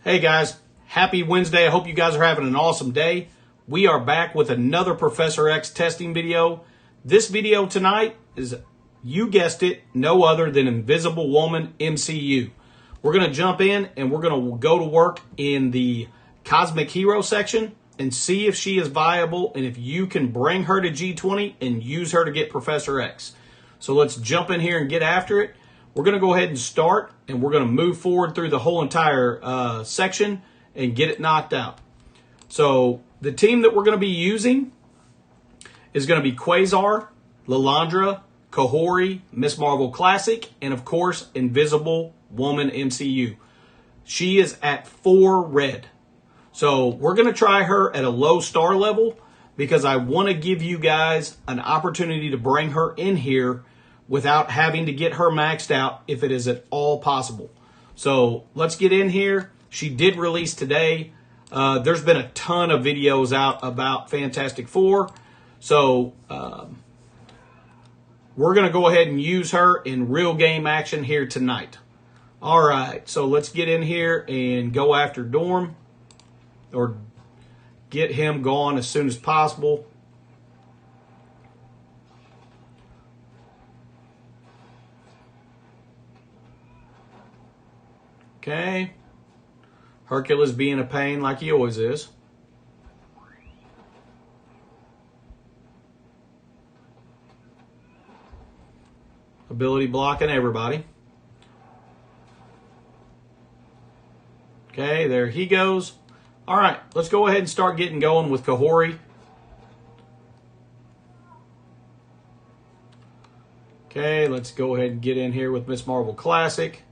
Hey guys, happy Wednesday. I hope you guys are having an awesome day. We are back with another Professor X testing video. This video tonight is, you guessed it, no other than Invisible Woman MCU. We're going to jump in and we're going to go to work in the Cosmic Hero section and see if she is viable and if you can bring her to G20 and use her to get Professor X. So let's jump in here and get after it. We're going to go ahead and start, and we're going to move forward through the whole entire section and get it knocked out. So the team that we're going to be using is going to be Quasar, Lilandra, Kahori, Miss Marvel Classic, and of course, Invisible Woman MCU. She is at 4 red. So we're going to try her at a low star level because I want to give you guys an opportunity to bring her in here without having to get her maxed out if it is at all possible. So let's get in here. She did release today. There's been a ton of videos out about Fantastic Four. So we're going to go ahead and use her in real game action here tonight. All right, so let's get in here and go after Dorm, or get him gone as soon as possible. Okay. Hercules being a pain like he always is. Ability blocking everybody. Okay, there he goes. All right, let's go ahead and start getting going with Kahori. Okay, let's go ahead and get in here with Miss Marvel Classic.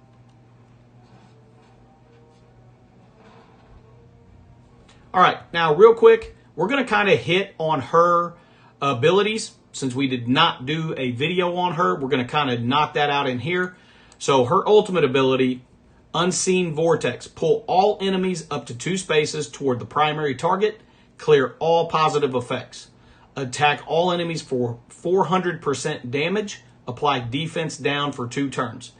All right, now real quick, we're going to kind of hit on her abilities. Since we did not do a video on her, we're going to kind of knock that out in here. So her ultimate ability, Unseen Vortex. Pull all enemies up to 2 spaces toward the primary target. Clear all positive effects. Attack all enemies for 400% damage. Apply defense down for 2 turns.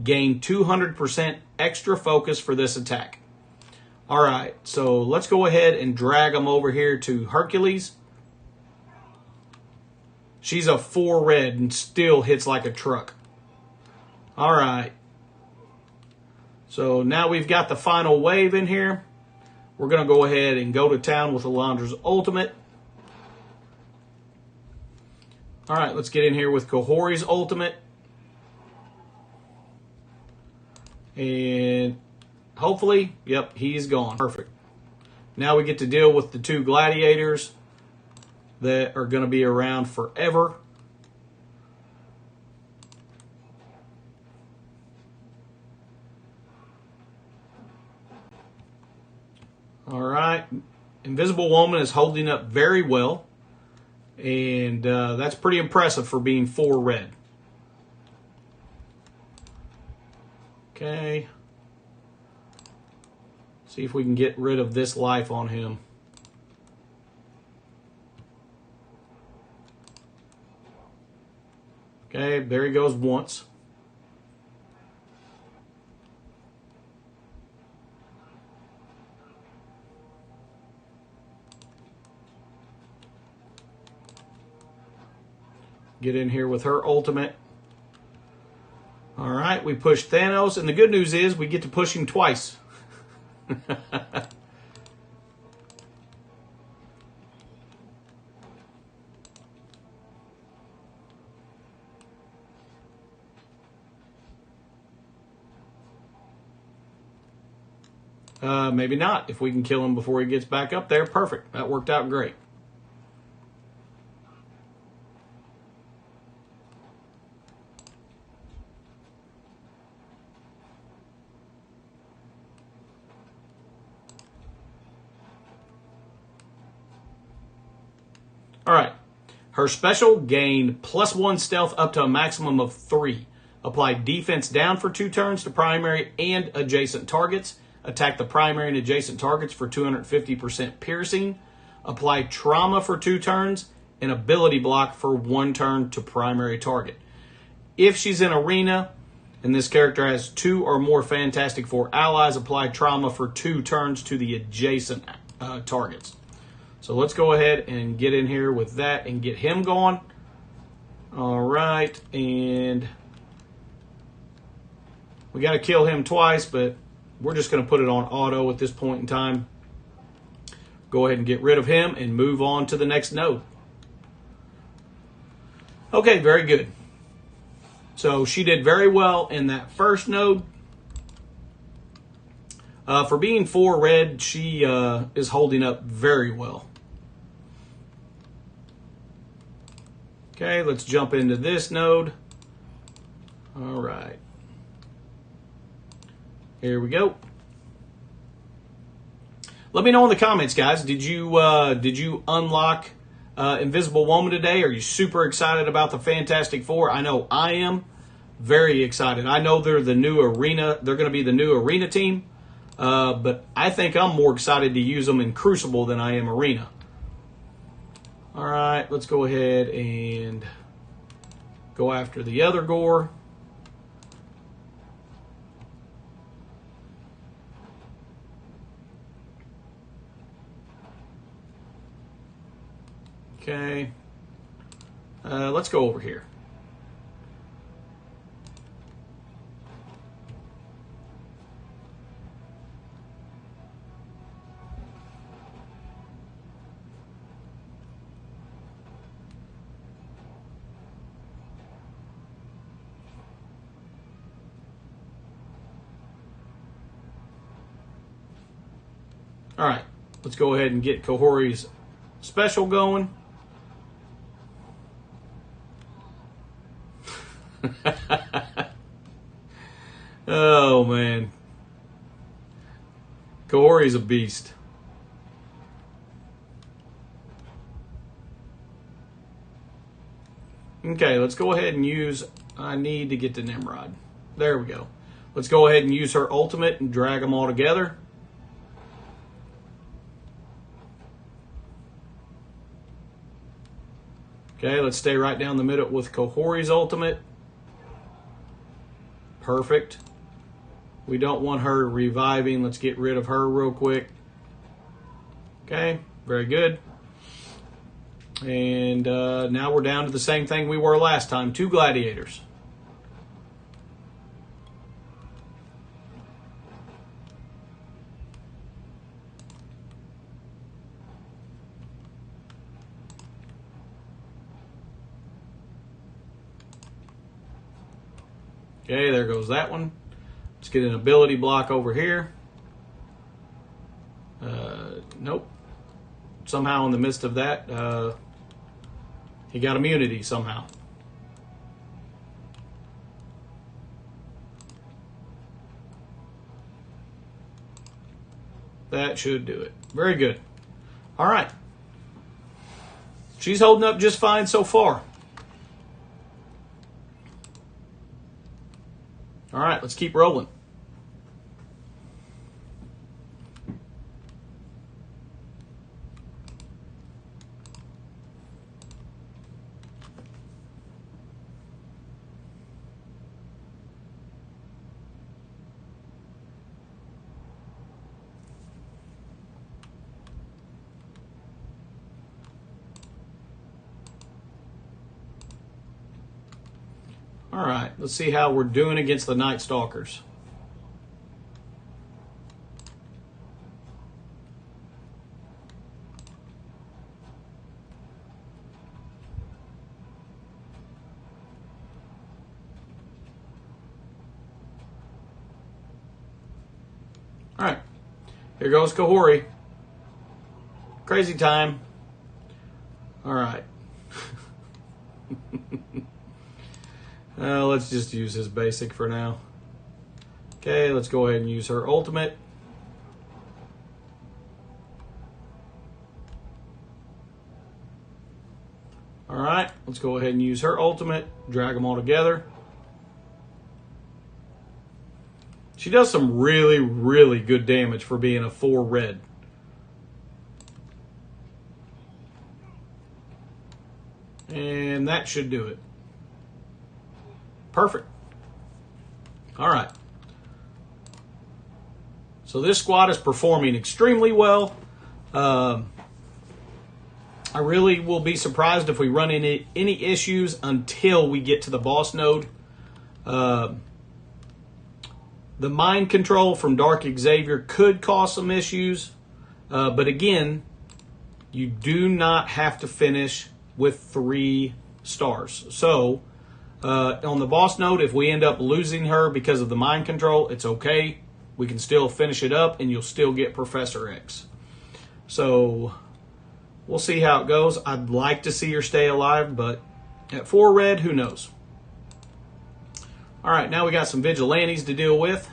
Gain 200% extra focus for this attack. All right, so let's go ahead and drag them over here to Hercules. She's a 4 red and still hits like a truck. All right. So now we've got the final wave in here. We're going to go ahead and go to town with Lilandra's ultimate. All right, let's get in here with Kahori's ultimate. And hopefully, yep, he's gone. Perfect. Now we get to deal with the 2 gladiators that are going to be around forever. All right. Invisible Woman is holding up very well. And that's pretty impressive for being 4 red. Okay. See if we can get rid of this life on him. Okay, there he goes once. Get in here with her ultimate. All right, we push Thanos, and the good news is we get to push him twice. Maybe not. If we can kill him before he gets back up there, perfect. That worked out great. All right. Her special, gain +1 stealth up to a maximum of 3. Apply defense down for 2 turns to primary and adjacent targets. Attack the primary and adjacent targets for 250% piercing. Apply trauma for 2 turns and ability block for 1 turn to primary target. If she's in arena, And this character has 2 or more Fantastic Four allies. Apply trauma for 2 turns to the adjacent targets. So let's go ahead and get in here with that and get him going. All right, and we got to kill him twice, but we're just going to put it on auto at this point in time. Go ahead and get rid of him and move on to the next node. Okay, very good. So she did very well in that first node. For being 4 red, she is holding up very well. Okay, let's jump into this node. All right. Here we go. Let me know in the comments, guys. Did you unlock Invisible Woman today? Are you super excited about the Fantastic Four? I know I am very excited. I know they're the new arena. They're going to be the new arena team. But I think I'm more excited to use them in Crucible than I am Arena. All right, let's go ahead and go after the other Gore. Okay. Let's go over here. All right, let's go ahead and get Kahori's special going. Oh, man. Kahori's a beast. Okay, let's go ahead and use... I need to get to Nimrod. There we go. Let's go ahead and use her ultimate and drag them all together. Okay, let's stay right down the middle with Kahori's ultimate. Perfect. We don't want her reviving. Let's get rid of her real quick. Okay, very good. And now we're down to the same thing we were last time. 2 gladiators. Okay, there goes that one. Let's get an ability block over here. Nope. Somehow in the midst of that, he got immunity somehow. That should do it. Very good. All right. She's holding up just fine so far. All right, let's keep rolling. All right, let's see how we're doing against the Night Stalkers. All right, here goes Kahori. Crazy time. All right. Let's just use his basic for now. Okay, let's go ahead and use her ultimate. All right, let's go ahead and use her ultimate. Drag them all together. She does some really, really good damage for being a 4 red. And that should do it. Perfect. All right. So this squad is performing extremely well. I really will be surprised if we run into any issues until we get to the boss node. The mind control from Dark XAVIER could cause some issues. But again, you do not have to finish with 3 stars. So on the boss node, if we end up losing her because of the mind control, it's okay. We can still finish it up and you'll still get Professor X. So we'll see how it goes. I'd like to see her stay alive, but at 4 red, who knows? All right, now we got some vigilantes to deal with.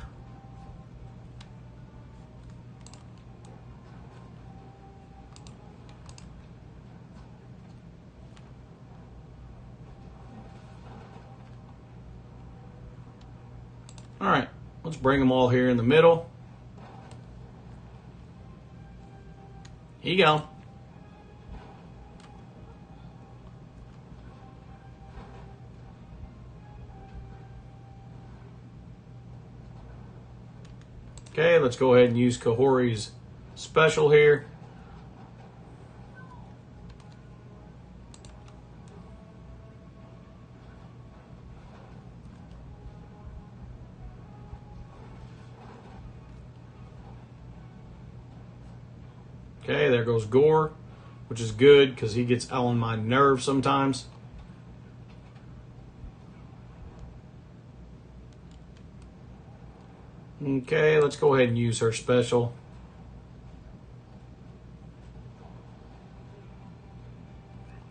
All right, let's bring them all here in the middle. Here you go. Okay, let's go ahead and use Kahori's special here. Okay, there goes Gore, which is good because he gets on my nerves sometimes. Okay, let's go ahead and use her special.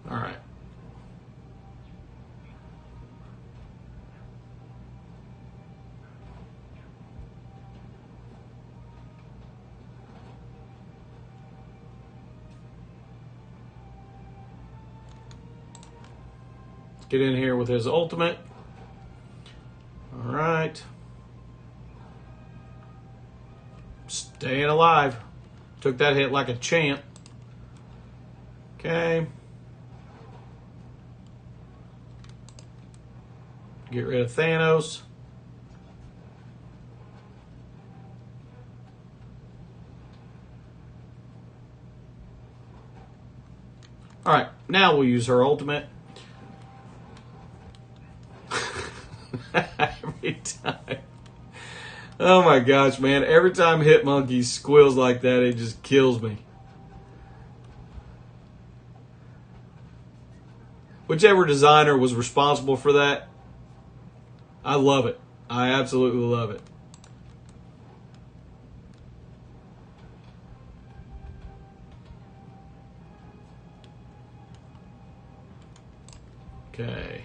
All right. Get in here with his ultimate. All right. Staying alive. Took that hit like a champ. Okay. Get rid of Thanos. All right, now we'll use her ultimate. Every time. Oh my gosh, man. Every time Hitmonkey squeals like that, it just kills me. Whichever designer was responsible for that, I love it. I absolutely love it. Okay.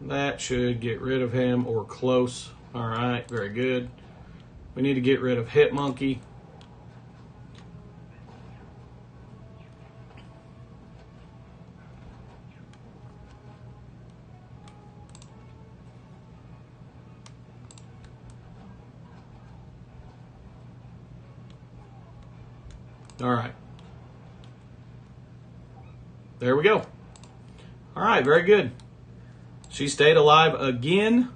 That should get rid of him or close. All right, very good. We need to get rid of Hitmonkey. All right. There we go. All right, very good. She stayed alive again.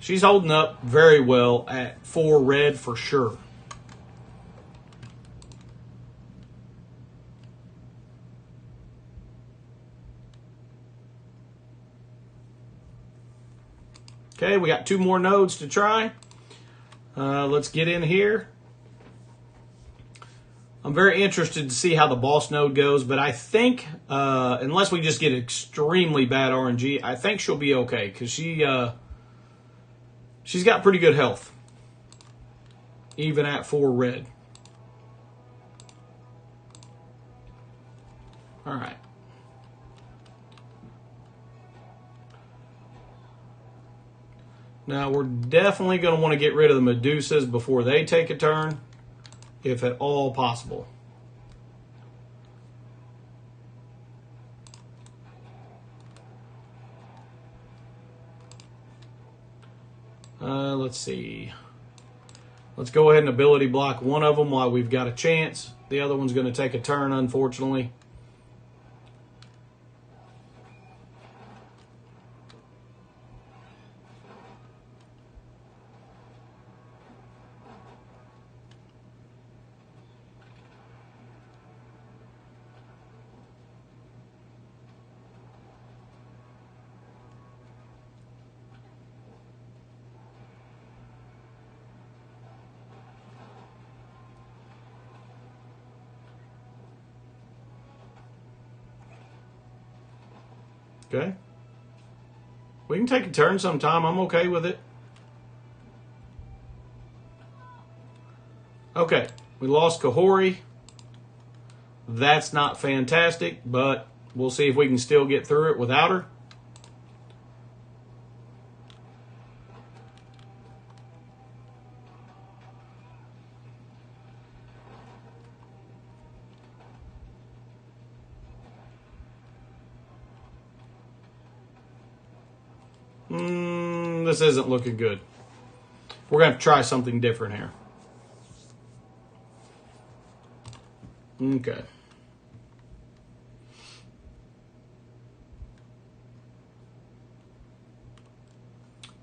She's holding up very well at 4 red for sure. Okay, we got 2 more nodes to try. Let's get in here. I'm very interested to see how the boss node goes, but I think, unless we just get extremely bad RNG, I think she'll be okay, because she's got pretty good health, even at 4 red. All right. Now, we're definitely going to want to get rid of the Medusas before they take a turn, if at all possible. Let's see. Let's go ahead and ability block one of them while we've got a chance. The other one's going to take a turn, unfortunately. Okay. We can take a turn sometime. I'm okay with it. Okay. We lost Kahori. That's not fantastic, but we'll see if we can still get through it without her. This isn't looking good. We're going to have to try something different here. Okay.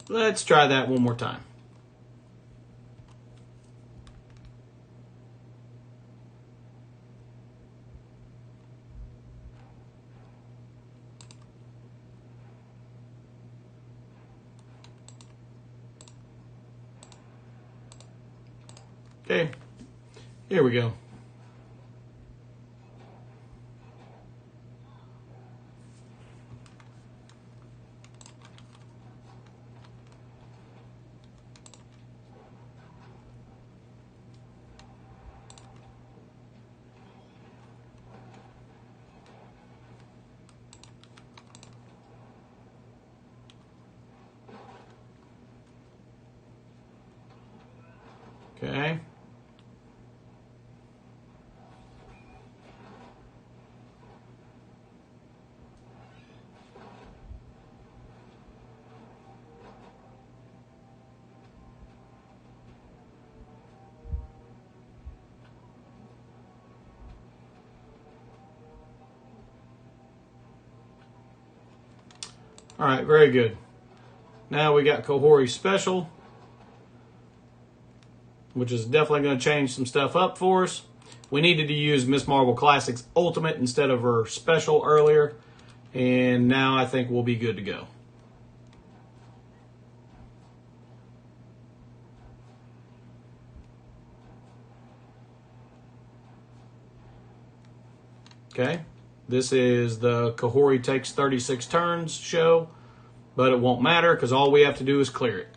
Let's try that one more time. Okay, here we go. Okay. All right, very good. Now we got Kahori Special, which is definitely going to change some stuff up for us. We needed to use Miss Marvel Classic's Ultimate instead of her Special earlier, and now I think we'll be good to go. Okay, this is the Kahori takes 36 turns show, but it won't matter because all we have to do is clear it.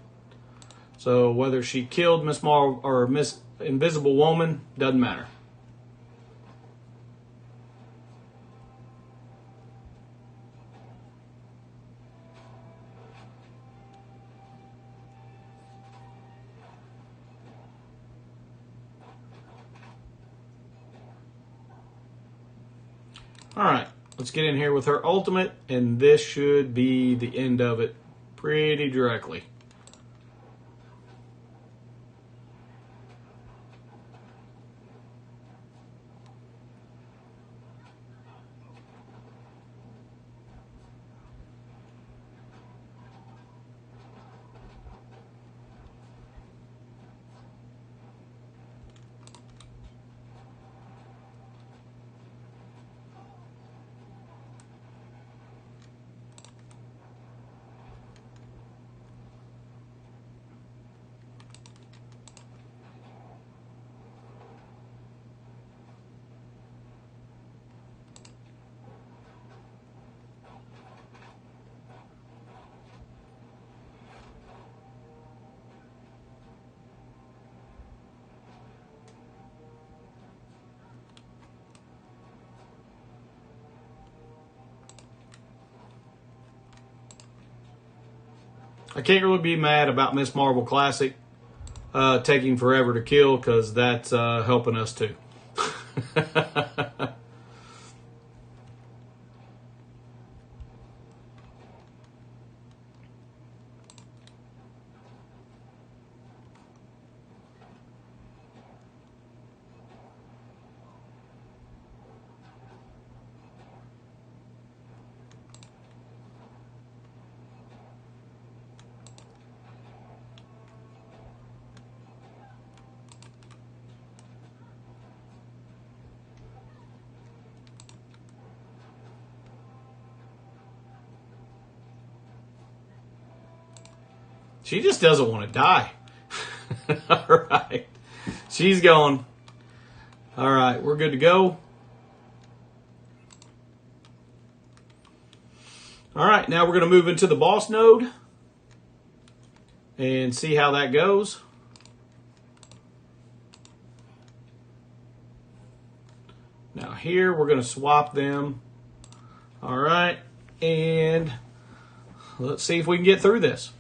So whether she killed Miss Marvel or Miss Invisible Woman, doesn't matter. All right, let's get in here with her ultimate, and this should be the end of it pretty directly. I can't really be mad about Miss Marvel Classic taking forever to kill because that's helping us too. She just doesn't want to die. All right. She's going. All right, we're good to go. All right, now we're going to move into the boss node and see how that goes. Now here we're going to swap them. All right, and let's see if we can get through this.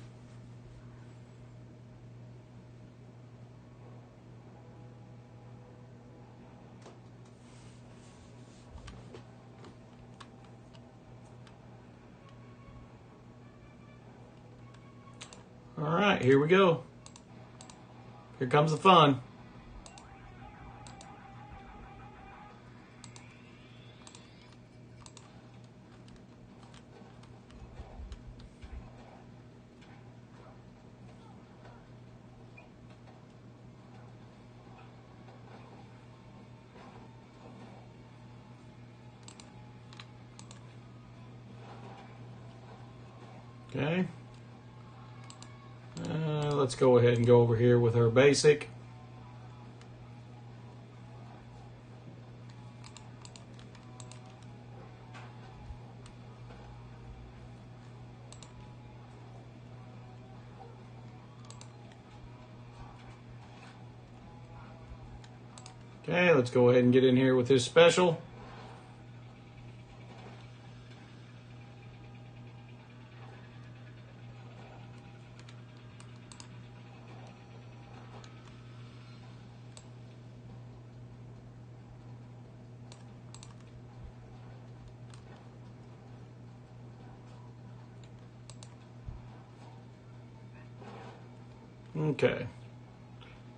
All right, here we go. Here comes the fun. Okay. Let's go ahead and go over here with our basic. Okay, let's go ahead and get in here with this special. Okay.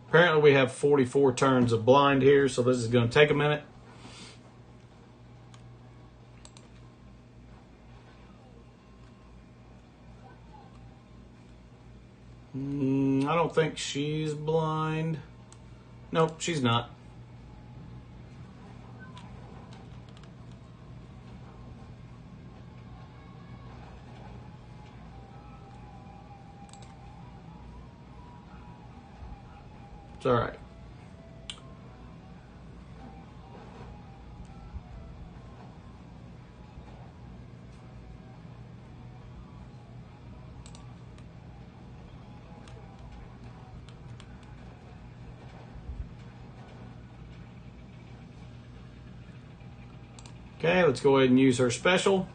Apparently we have 44 turns of blind here, so this is going to take a minute. I don't think she's blind. Nope, she's not. It's all right. Okay, let's go ahead and use her special.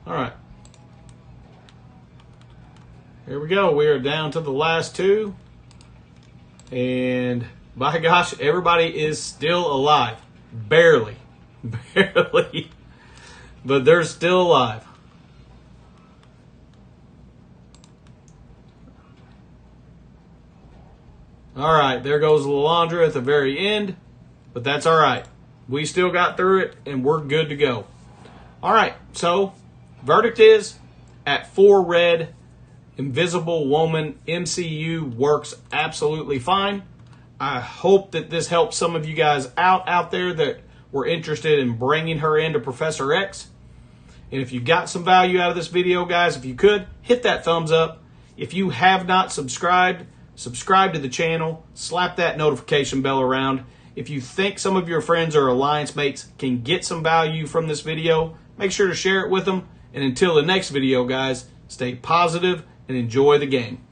All right. Here we go. We are down to the last two. And by gosh, everybody is still alive. Barely. Barely. But they're still alive. All right. There goes Lalandra at the very end. But that's all right. We still got through it, and we're good to go. All right. So, verdict is, at 4 red, Invisible Woman MCU works absolutely fine. I hope that this helps some of you guys out there that were interested in bringing her into Professor X. And if you got some value out of this video, guys, if you could, hit that thumbs up. If you have not subscribed, subscribe to the channel. Slap that notification bell around. If you think some of your friends or alliance mates can get some value from this video, make sure to share it with them. And until the next video, guys, stay positive and enjoy the game.